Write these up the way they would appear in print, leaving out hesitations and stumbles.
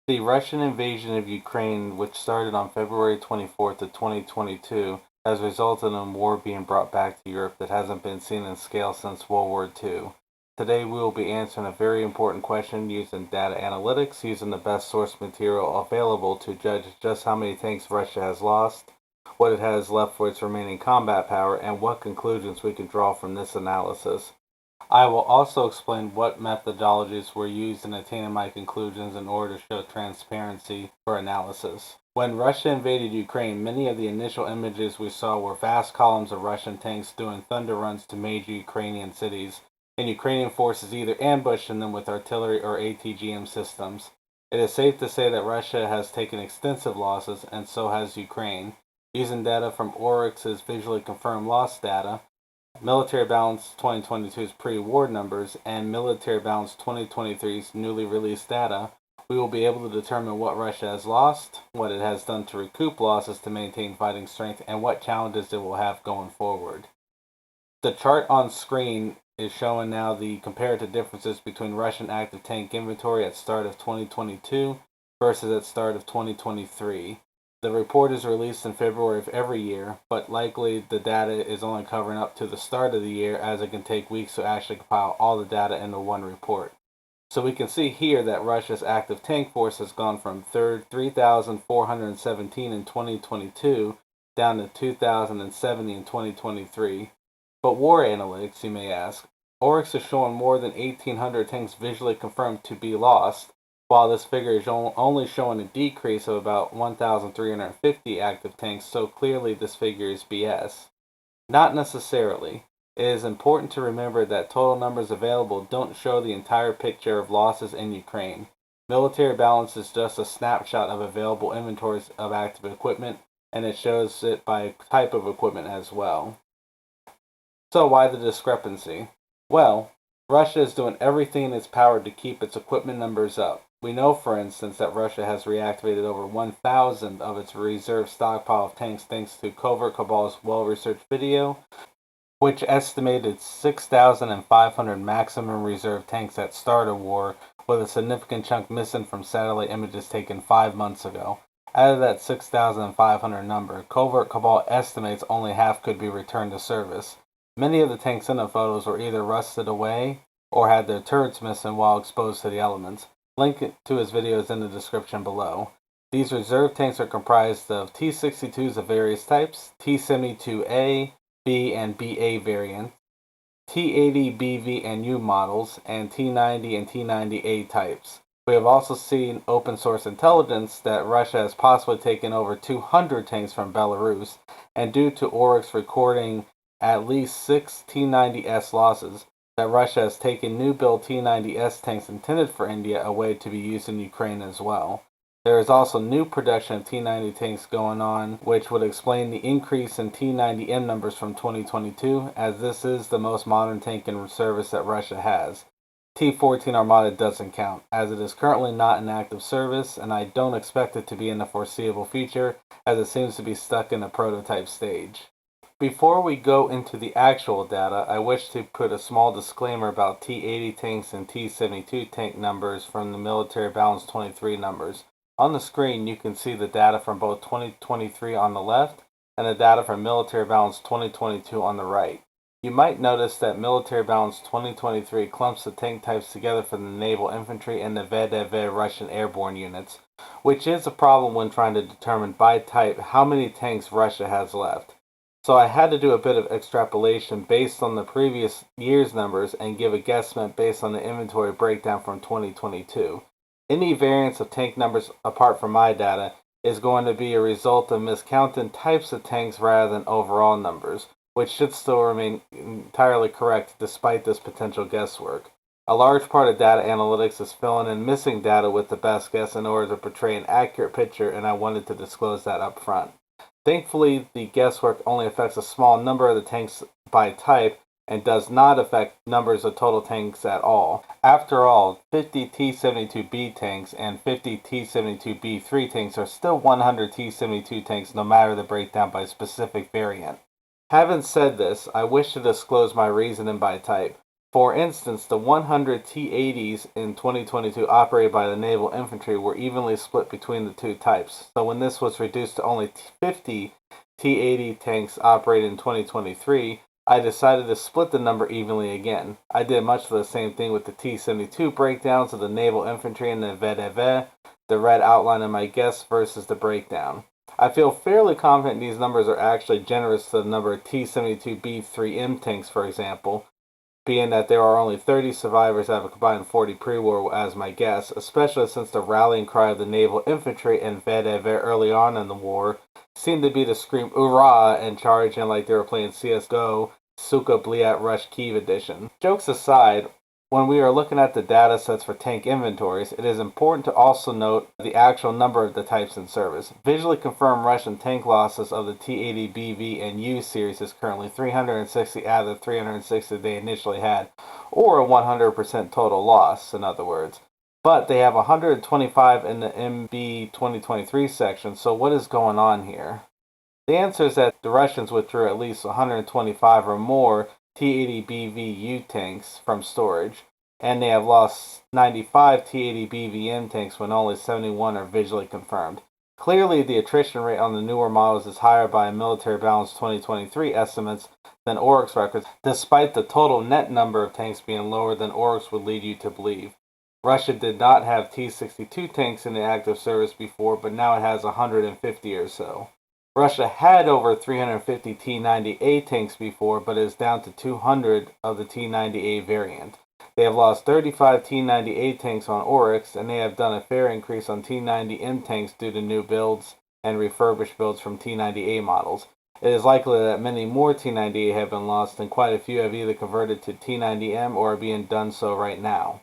The Russian invasion of Ukraine, which started on February 24th of 2022, has resulted in a war being brought back to Europe that hasn't been seen in scale since World War II. Today we will be answering a very important question using data analytics, using the best source material available to judge just how many tanks Russia has lost, what it has left for its remaining combat power, and what conclusions we can draw from this analysis. I will also explain what methodologies were used in attaining my conclusions in order to show transparency for analysis. When Russia invaded Ukraine, many of the initial images we saw were vast columns of Russian tanks doing thunder runs to major Ukrainian cities, and Ukrainian forces either ambushing them with artillery or ATGM systems. It is safe to say that Russia has taken extensive losses, and so has Ukraine. Using data from Oryx's visually confirmed loss data, Military Balance 2022's pre-war numbers, and Military Balance 2023's newly released data, we will be able to determine what Russia has lost, what it has done to recoup losses to maintain fighting strength, and what challenges it will have going forward. The chart on screen is showing now the comparative differences between Russian active tank inventory at start of 2022 versus at start of 2023. The report is released in February of every year, but likely the data is only covering up to the start of the year, as it can take weeks to actually compile all the data into one report. So we can see here that Russia's active tank force has gone from 3,417 in 2022 down to 2,070 in 2023. But war analytics, you may ask. Oryx is showing more than 1,800 tanks visually confirmed to be lost, while this figure is only showing a decrease of about 1,350 active tanks, so clearly this figure is BS. Not necessarily. It is important to remember that total numbers available don't show the entire picture of losses in Ukraine. Military balance is just a snapshot of available inventories of active equipment, and it shows it by type of equipment as well. So why the discrepancy? Well, Russia is doing everything in its power to keep its equipment numbers up. We know, for instance, that Russia has reactivated over 1,000 of its reserve stockpile of tanks thanks to Covert Cabal's well-researched video, which estimated 6,500 maximum reserve tanks at start of war, with a significant chunk missing from satellite images taken 5 months ago. Out of that 6,500 number, Covert Cabal estimates only half could be returned to service. Many of the tanks in the photos were either rusted away or had their turrets missing while exposed to the elements. Link to his video is in the description below. These reserve tanks are comprised of T-62s of various types, T-72A, B, and BA variants, T-80 BV and U models, and T-90 and T-90A types. We have also seen open source intelligence that Russia has possibly taken over 200 tanks from Belarus, and due to Oryx recording at least 6 T-90S losses, that Russia has taken new build T-90S tanks intended for India away to be used in Ukraine as well. There is also new production of T-90 tanks going on, which would explain the increase in T-90M numbers from 2022, as this is the most modern tank in service that Russia has. T-14 Armada doesn't count, as it is currently not in active service, and I don't expect it to be in the foreseeable future, as it seems to be stuck in a prototype stage. Before we go into the actual data, I wish to put a small disclaimer about T-80 tanks and T-72 tank numbers from the Military Balance 23 numbers. On the screen, you can see the data from both 2023 on the left and the data from Military Balance 2022 on the right. You might notice that Military Balance 2023 clumps the tank types together for the naval infantry and the VDV Russian airborne units, which is a problem when trying to determine by type how many tanks Russia has left. So I had to do a bit of extrapolation based on the previous year's numbers and give a guesstimate based on the inventory breakdown from 2022. Any variance of tank numbers apart from my data is going to be a result of miscounting types of tanks rather than overall numbers, which should still remain entirely correct despite this potential guesswork. A large part of data analytics is filling in missing data with the best guess in order to portray an accurate picture, and I wanted to disclose that up front. Thankfully, the guesswork only affects a small number of the tanks by type and does not affect numbers of total tanks at all. After all, 50 T-72B tanks and 50 T-72B3 tanks are still 100 T-72 tanks no matter the breakdown by specific variant. Having said this, I wish to disclose my reasoning by type. For instance, the 100 T-80s in 2022 operated by the naval infantry were evenly split between the two types. So when this was reduced to only 50 T-80 tanks operated in 2023, I decided to split the number evenly again. I did much of the same thing with the T-72 breakdowns of the naval infantry and the VDV, the red outline of my guess versus the breakdown. I feel fairly confident these numbers are actually generous to the number of T-72B3M tanks, for example, being that there are only 30 survivors out of a combined 40 pre-war as my guess, especially since the rallying cry of the naval infantry and VDV early on in the war seemed to be to scream "Ura" and charge in like they were playing CSGO, Suka Bliat Rush Kyiv edition. Jokes aside, when we are looking at the data sets for tank inventories, it is important to also note the actual number of the types in service. Visually confirmed Russian tank losses of the T-80BV and U series is currently 360 out of the 360 they initially had, or a 100% total loss, in other words. But they have 125 in the MB 2023 section, so what is going on here? The answer is that the Russians withdrew at least 125 or more T-80BVU tanks from storage, and they have lost 95 T-80BVM tanks when only 71 are visually confirmed. Clearly, the attrition rate on the newer models is higher by Military Balance 2023 estimates than Oryx records, despite the total net number of tanks being lower than Oryx would lead you to believe. Russia did not have T-62 tanks in the active service before, but now it has 150 or so. Russia had over 350 T-90A tanks before, but is down to 200 of the T-90A variant. They have lost 35 T-90A tanks on Oryx, and they have done a fair increase on T-90M tanks due to new builds and refurbished builds from T-90A models. It is likely that many more T-90A have been lost, and quite a few have either converted to T-90M or are being done so right now.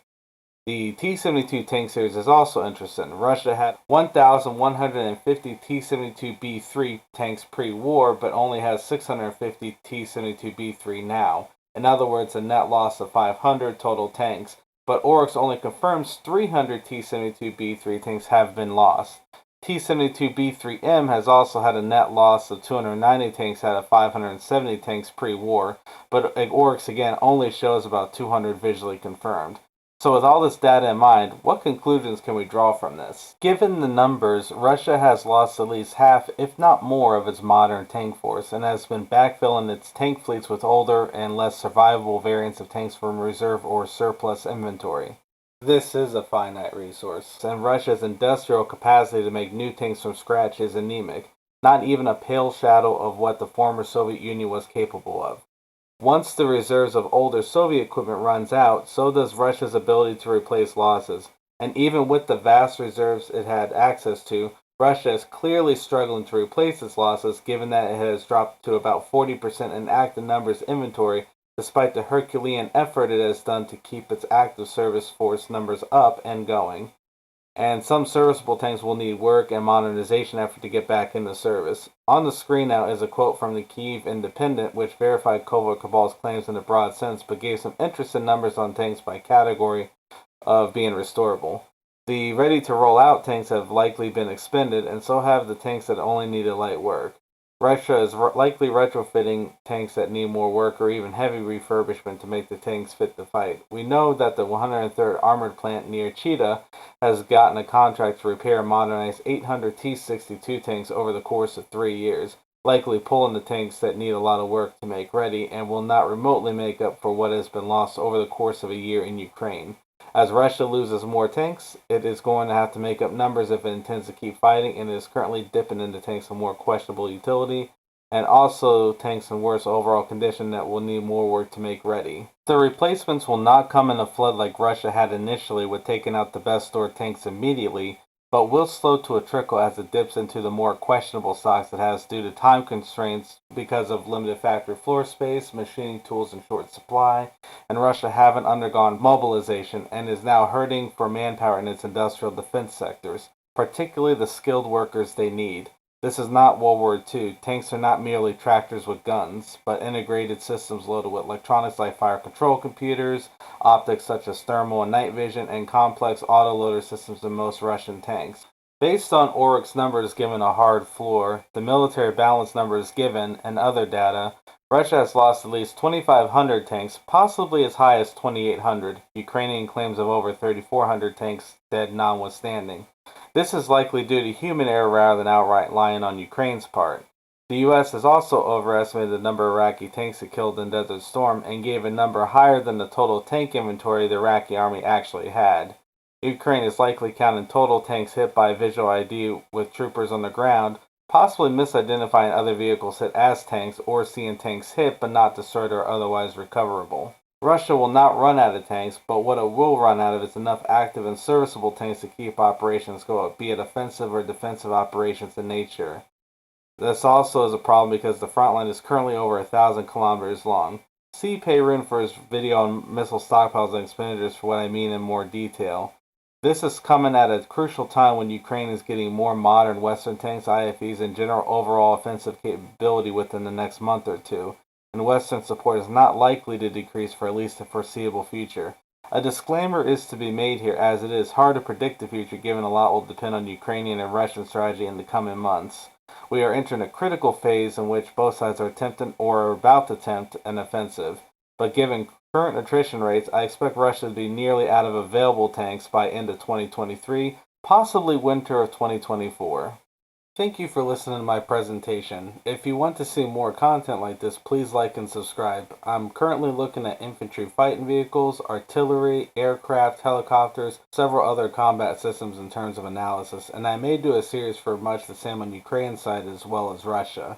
The T-72 tank series is also interesting. Russia had 1,150 T-72B3 tanks pre-war, but only has 650 T-72B3 now. In other words, a net loss of 500 total tanks, but Oryx only confirms 300 T-72B3 tanks have been lost. T-72B3M has also had a net loss of 290 tanks out of 570 tanks pre-war, but Oryx again only shows about 200 visually confirmed. So with all this data in mind, what conclusions can we draw from this? Given the numbers, Russia has lost at least half, if not more, of its modern tank force, and has been backfilling its tank fleets with older and less survivable variants of tanks from reserve or surplus inventory. This is a finite resource, and Russia's industrial capacity to make new tanks from scratch is anemic, not even a pale shadow of what the former Soviet Union was capable of. Once the reserves of older Soviet equipment runs out, so does Russia's ability to replace losses. And even with the vast reserves it had access to, Russia is clearly struggling to replace its losses, given that it has dropped to about 40% in active numbers inventory, despite the Herculean effort it has done to keep its active service force numbers up and going. And some serviceable tanks will need work and modernization effort to get back into service. On the screen now is a quote from the Kyiv Independent, which verified Covert Cabal's claims in a broad sense, but gave some interesting numbers on tanks by category of being restorable. The ready-to-roll-out tanks have likely been expended, and so have the tanks that only needed light work. Russia is likely retrofitting tanks that need more work or even heavy refurbishment to make the tanks fit the fight. We know that the 103rd Armored Plant near Chita has gotten a contract to repair and modernize 800 T-62 tanks over the course of 3 years, likely pulling the tanks that need a lot of work to make ready and will not remotely make up for what has been lost over the course of a year in Ukraine. As Russia loses more tanks, it is going to have to make up numbers if it intends to keep fighting, and it is currently dipping into tanks of more questionable utility, and also tanks in worse overall condition that will need more work to make ready. The replacements will not come in a flood like Russia had initially with taking out the best stored tanks immediately, but will slow to a trickle as it dips into the more questionable stocks it has due to time constraints because of limited factory floor space, machining tools in short supply, and Russia haven't undergone mobilization and is now hurting for manpower in its industrial defense sectors, particularly the skilled workers they need. This is not World War II. Tanks are not merely tractors with guns, but integrated systems loaded with electronics like fire control computers, optics such as thermal and night vision, and complex autoloader systems in most Russian tanks. Based on Oryx numbers given a hard floor, the military balance numbers given, and other data, Russia has lost at least 2,500 tanks, possibly as high as 2,800, Ukrainian claims of over 3,400 tanks dead notwithstanding. This is likely due to human error rather than outright lying on Ukraine's part. The U.S. has also overestimated the number of Iraqi tanks it killed in Desert Storm and gave a number higher than the total tank inventory the Iraqi army actually had. Ukraine is likely counting total tanks hit by visual ID with troopers on the ground, possibly misidentifying other vehicles hit as tanks or seeing tanks hit but not destroyed or otherwise recoverable. Russia will not run out of tanks, but what it will run out of is enough active and serviceable tanks to keep operations going, be it offensive or defensive operations in nature. This also is a problem because the front line is currently over 1,000 kilometers long. See Payrin for his video on missile stockpiles and expenditures for what I mean in more detail. This is coming at a crucial time when Ukraine is getting more modern Western tanks, IFVs, and general overall offensive capability within the next month or two, and Western support is not likely to decrease for at least the foreseeable future. A disclaimer is to be made here, as it is hard to predict the future given a lot will depend on Ukrainian and Russian strategy in the coming months. We are entering a critical phase in which both sides are attempting or are about to attempt an offensive, but given current attrition rates, I expect Russia to be nearly out of available tanks by end of 2023, possibly winter of 2024. Thank you for listening to my presentation. If you want to see more content like this, please like and subscribe. I'm currently looking at infantry fighting vehicles, artillery, aircraft, helicopters, several other combat systems in terms of analysis, and I may do a series for much the same on Ukraine's side as well as Russia.